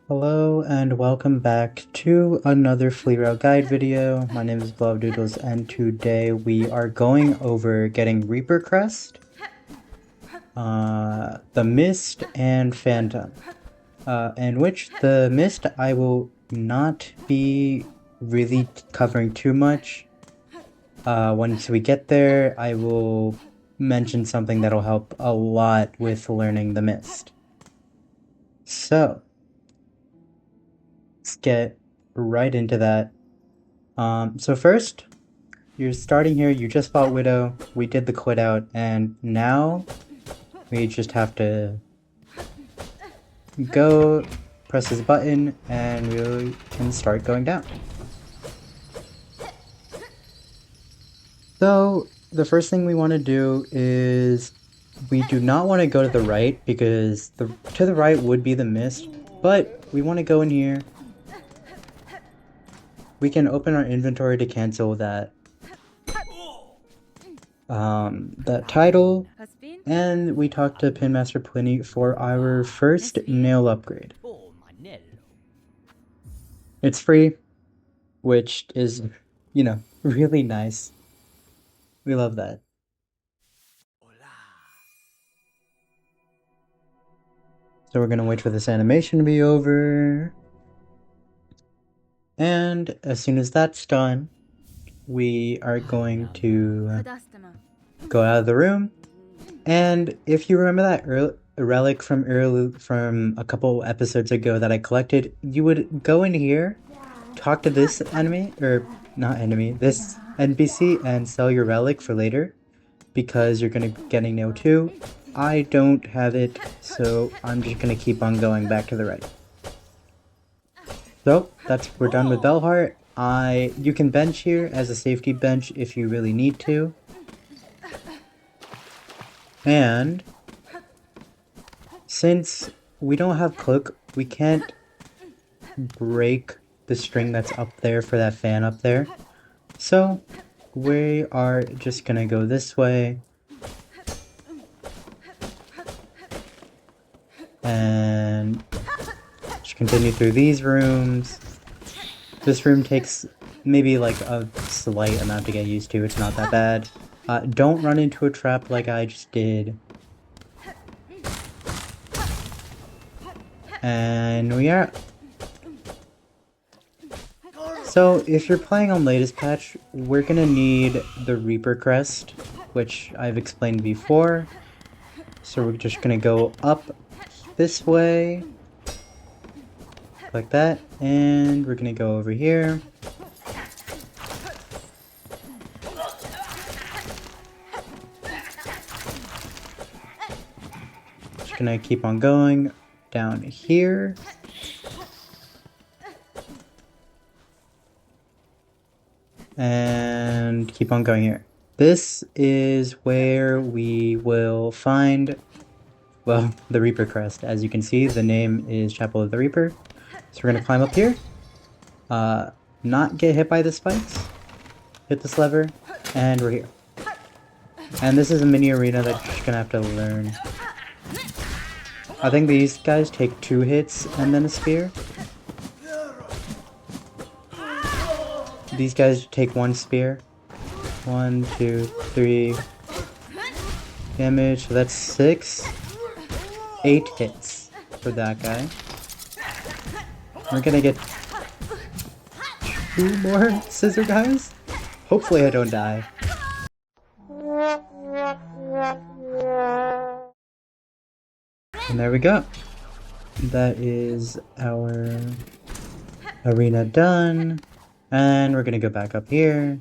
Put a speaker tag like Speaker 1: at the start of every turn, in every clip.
Speaker 1: Hello and welcome back to another Flea guide video. My name is Doodles and today we are going over getting Reaper Crest, the Mist, and Phantom. In which the Mist I will not be really covering too much. Once we get there, I will mention something that'll help a lot with learning the Mist. So, let's get right into that. So first, you're starting here, you just fought Widow, we did the quit out, and now we just have to go, press this button, and we can start going down. So, the first thing we want to do is, we do not want to go to the right, because to the right would be the Mist, but we want to go in here. We can open our inventory to cancel that title, and we talked to Pinmaster Pliny for our first nail upgrade. It's free, which is, really nice. We love that. So we're gonna wait for this animation to be over. And as soon as that's done, we are going to go out of the room. And if you remember that relic from a couple episodes ago that I collected, you would go in here, talk to this enemy, or not enemy, this NPC, and sell your relic for later, because you're gonna get a nail too. I don't have it, so I'm just gonna keep on going back to the right. So we're done with Belheart. You can bench here as a safety bench if you really need to. And since we don't have Cloak, we can't break the string that's up there for that fan up there. So we are just gonna go this way. And just continue through these rooms. This room takes maybe like a slight amount to get used to, it's not that bad. Don't run into a trap like I just did. And we are... So, if you're playing on latest patch, we're gonna need the Reaper Crest, which I've explained before. So we're just gonna go up this way, like that, and we're gonna go over here. Just gonna keep on going down here. And keep on going here. This is where we will find, well, the Reaper Crest. As you can see, the name is Chapel of the Reaper. So we're gonna climb up here. Not get hit by the spikes. Hit this lever, and we're here. And this is a mini arena that you're just gonna have to learn. I think these guys take 2 hits and then a spear. These guys take 1 spear. 1, 2, 3 damage, so that's 6. 8 hits for that guy. We're gonna get 2 more scissor guys. Hopefully I don't die. And there we go. That is our arena done. And we're gonna go back up here.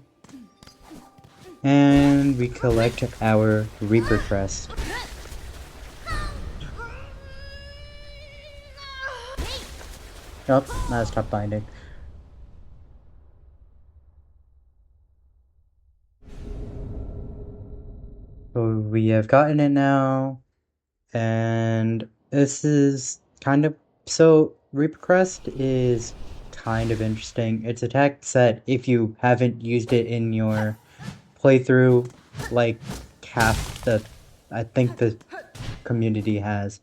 Speaker 1: And we collect our Reaper Crest. Oh, now stop binding. So we have gotten it now. And this is kind of... So, Reaper Crest is kind of interesting. It's a tech set if you haven't used it in your playthrough, like half the... I think the community has.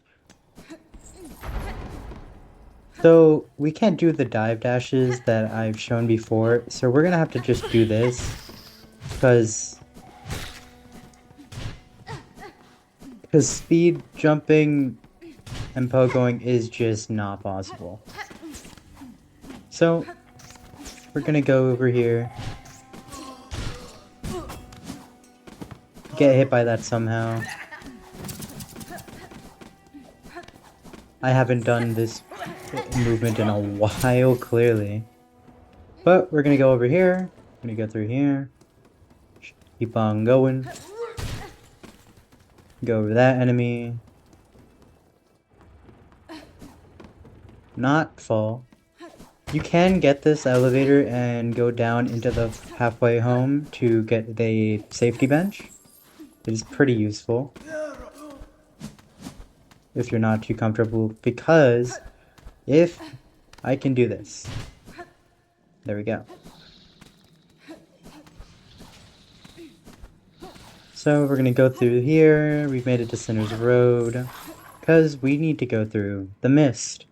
Speaker 1: So we can't do the dive dashes that I've shown before, so we're gonna have to just do this because speed jumping and pogoing is just not possible. So we're gonna go over here, get hit by that somehow. I haven't done this movement in a while, clearly. But we're gonna go over here, gonna go through here, keep on going, go over that enemy, not fall. You can get this elevator and go down into the halfway home to get the safety bench. It is pretty useful if you're not too comfortable, because if I can do this, there we go. So we're gonna go through here. We've made it to Sinner's Road because we need to go through the mist.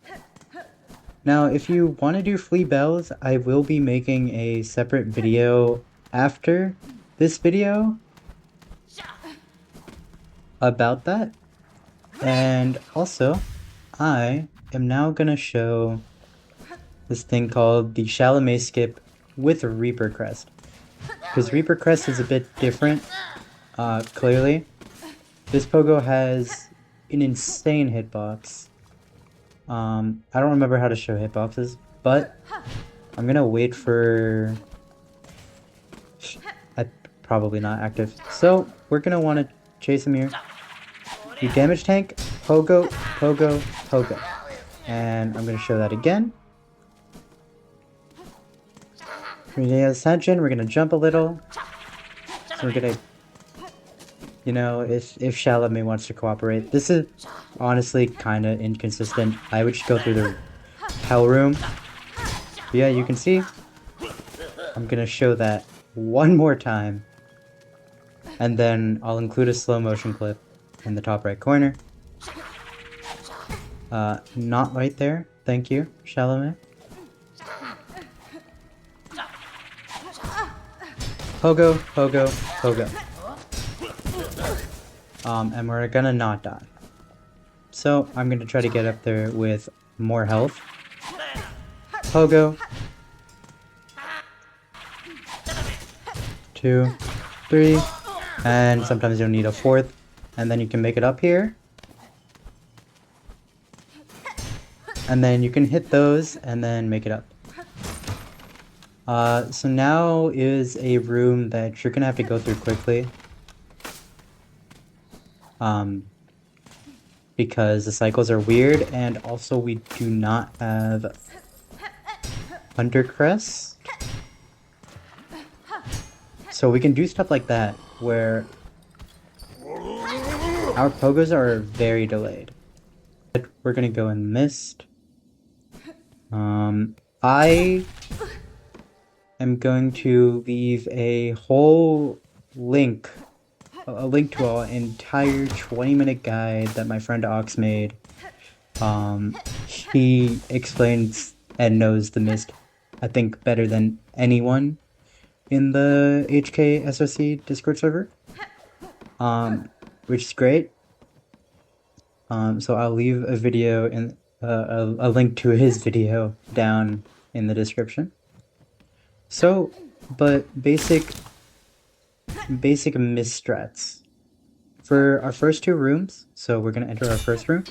Speaker 1: Now, if you want to do Flea Bells, I will be making a separate video after this video about that. And also, I am now gonna show this thing called the Chalamet skip with Reaper Crest. Because Reaper Crest is a bit different, clearly. This pogo has an insane hitbox. I don't remember how to show hitboxes, but I'm gonna wait for... probably not active. So, we're gonna want to chase him here. Do damage tank, pogo, pogo, pogo. And I'm gonna show that again. We're gonna get ascension, we're gonna jump a little. So we're gonna... You know, if Chalamet wants to cooperate. This is honestly kind of inconsistent. I would just go through the hell room. But yeah, you can see. I'm gonna show that one more time. And then I'll include a slow motion clip in the top right corner. Not right there. Thank you, Chalamet. Pogo, pogo, pogo. And we're gonna not die. So I'm gonna try to get up there with more health. Pogo. 2, 3, and sometimes you'll need a 4th, and then you can make it up here. And then you can hit those and then make it up. So now is a room that you're gonna have to go through quickly. Because the cycles are weird, and also we do not have Undercrest. So we can do stuff like that, where our pogos are very delayed. But we're gonna go in Mist. I am going to leave a whole link, a link to an entire 20-minute guide that my friend Ox made. He explains and knows the Mist, I think, better than anyone in the HK SOC Discord server, which is great. So I'll leave a video in a link to his video down in the description. So, but basic Mist strats for our first 2 rooms. So we're gonna enter our first room.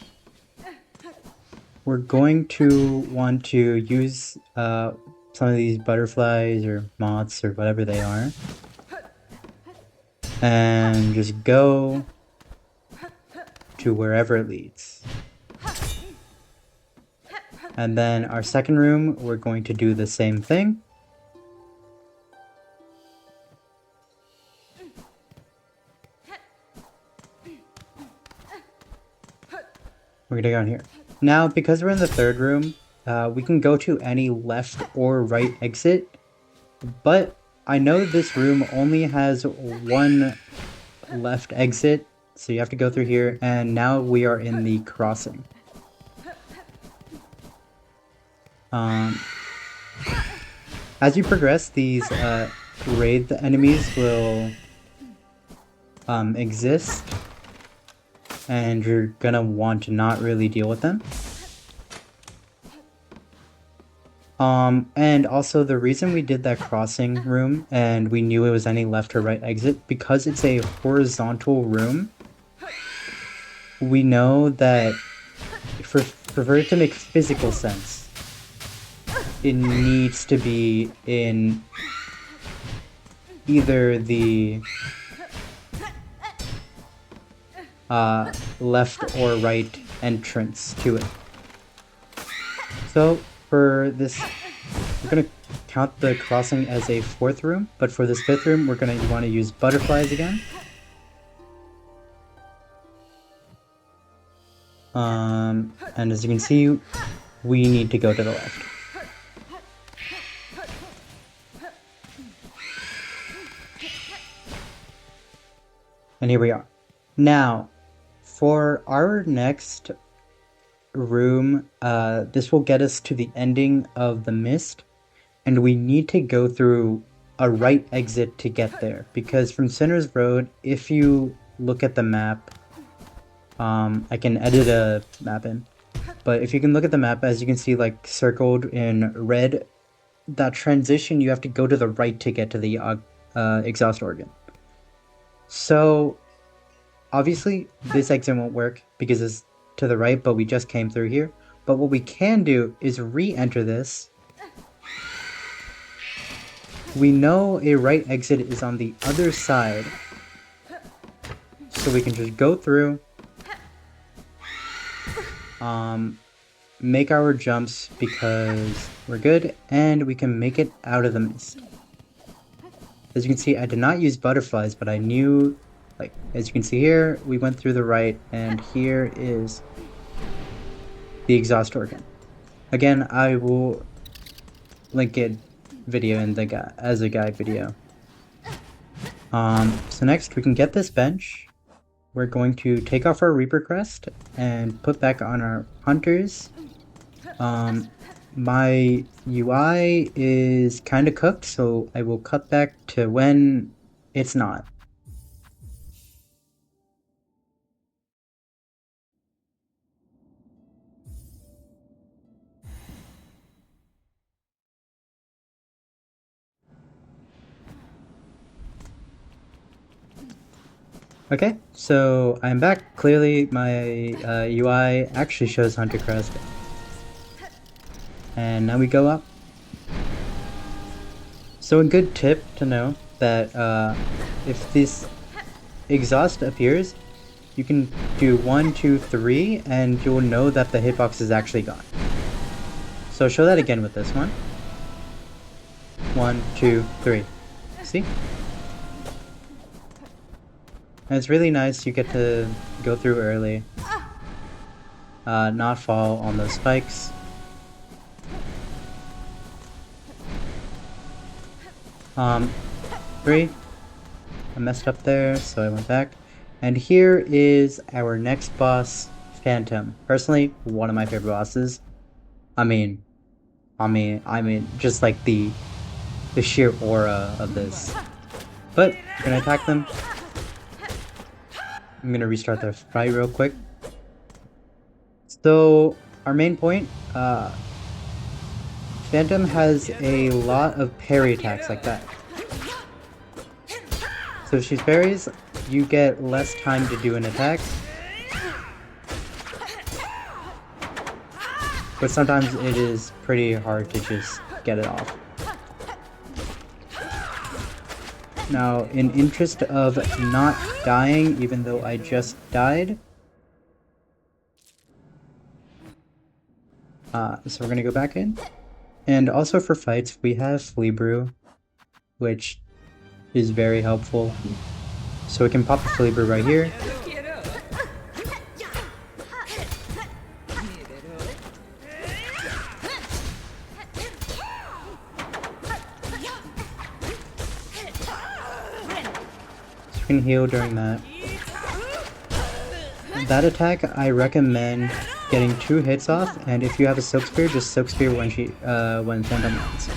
Speaker 1: We're going to want to use some of these butterflies or moths or whatever they are, and just go to wherever it leads. And then our second room, we're going to do the same thing. We're gonna go in here. Now, because we're in the third room, we can go to any left or right exit, but I know this room only has one left exit, so you have to go through here, and now we are in the crossing. Um, as you progress, these wraith enemies will exist, and you're gonna want to not really deal with them. And also the reason we did that crossing room and we knew it was any left or right exit, because it's a horizontal room, we know that for it to make physical sense, it needs to be in either the left or right entrance to it. So for this, we're gonna count the crossing as a 4th room, but for this 5th room, we're gonna want to use butterflies again. And as you can see, we need to go to the left. And here we are. Now, for our next room, this will get us to the ending of the mist, and we need to go through a right exit to get there, because from Sinner's Road, if you look at the map, I can edit a map in, but if you can look at the map, as you can see, like, circled in red, that transition, you have to go to the right to get to the exhaust organ. So, obviously, this exit won't work because it's to the right, but we just came through here. But what we can do is re-enter this. We know a right exit is on the other side, so we can just go through, make our jumps because we're good, and we can make it out of the mist. As you can see, I did not use butterflies, but I knew, like, as you can see here, we went through the right, and here is the exhaust organ. Again, I will link a video in the as a guide video. So next we can get this bench. We're going to take off our Reaper crest and put back on our hunters. My UI is kind of cooked, so I will cut back to when it's not. Okay, so I'm back. Clearly my UI actually shows Hunter Crest. And now we go up. So a good tip to know that if this exhaust appears, you can do 1, 2, 3, and you'll know that the hitbox is actually gone. So show that again with this one. 1, 2, 3. See? And it's really nice, you get to go through early. Not fall on those spikes. 3. I messed up there, so I went back. And here is our next boss, Phantom. Personally, one of my favorite bosses. I mean, just like the sheer aura of this. But we're gonna attack them. I'm gonna restart the fight real quick. So our main point, Phantom has a lot of parry attacks like that. So if she parries, you get less time to do an attack. But sometimes it is pretty hard to just get it off. Now, in interest of not dying, even though I just died, so we're gonna go back in. And also for fights, we have Flea Brew, which is very helpful. So we can pop the Flea Brew right here. So we can heal during that. That attack, I recommend getting 2 hits off, and if you have a Silk Spear, just Silk Spear when Phantom lands.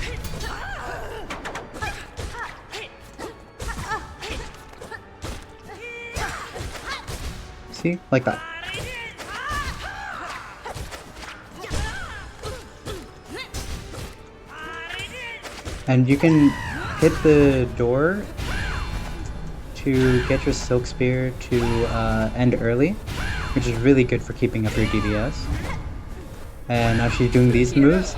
Speaker 1: See? Like that. And you can hit the door to get your Silk Spear to end early, which is really good for keeping up your DPS. And actually doing these moves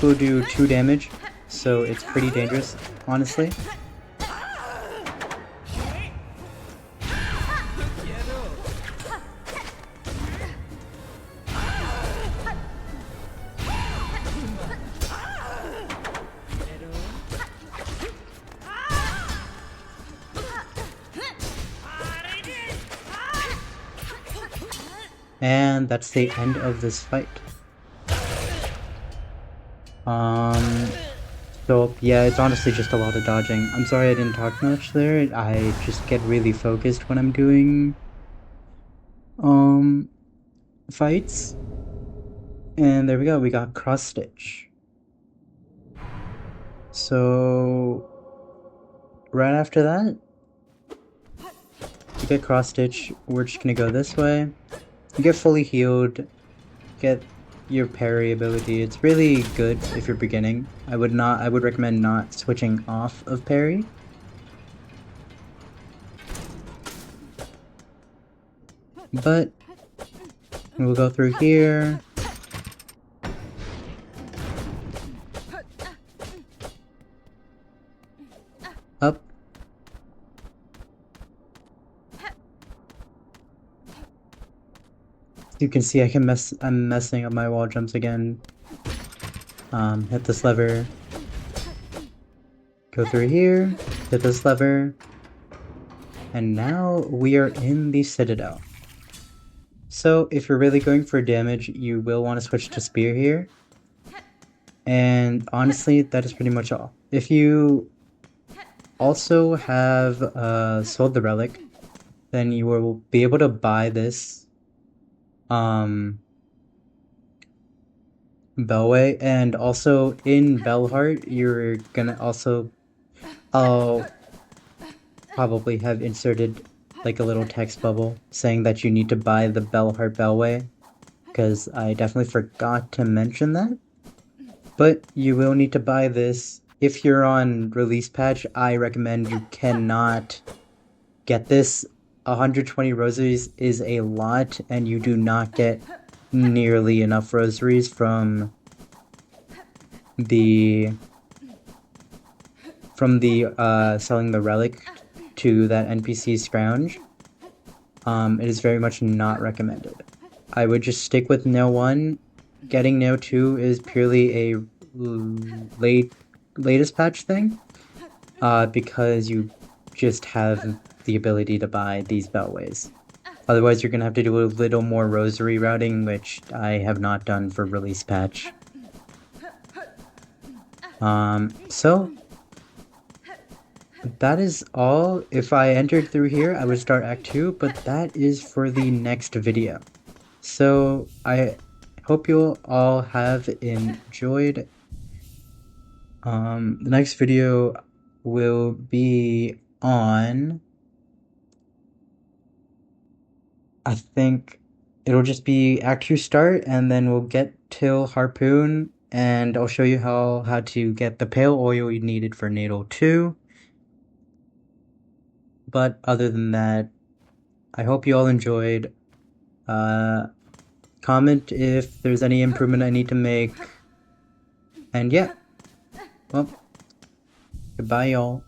Speaker 1: will do 2 damage, so it's pretty dangerous, honestly. And that's the end of this fight. So yeah, it's honestly just a lot of dodging. I'm sorry I didn't talk much there. I just get really focused when I'm doing fights. And there we go, we got cross stitch. So right after that, you get cross stitch. We're just gonna go this way. You get fully healed, get your parry ability. It's really good if you're beginning. I would recommend not switching off of parry. But we'll go through here. Up. You can see I'm messing up my wall jumps again. Hit this lever. Go through here, hit this lever. And now we are in the Citadel. So if you're really going for damage, you will want to switch to Spear here. And honestly, that is pretty much all. If you also have sold the relic, then you will be able to buy this Bellway, and also in Bellheart, you're gonna also, I'll probably have inserted like a little text bubble saying that you need to buy the Bellheart Bellway, because I definitely forgot to mention that. But you will need to buy this. If you're on release patch, I recommend you cannot get this. 120 rosaries is a lot, and you do not get nearly enough rosaries from the selling the relic to that NPC scrounge. It is very much not recommended. I would just stick with Nail 1. Getting Nail 2 is purely a latest patch thing, because you just have the ability to buy these Bellways. Otherwise, you're gonna have to do a little more rosary routing, which I have not done for release patch. So that is all. If I entered through here, I would start Act 2, but that is for the next video. So I hope you all have enjoyed. The next video will be on, I think it'll just be Act 2 start, and then we'll get till Harpoon, and I'll show you how to get the pale oil you needed for Natal 2. But other than that, I hope you all enjoyed. Comment if there's any improvement I need to make. And yeah, well, goodbye y'all.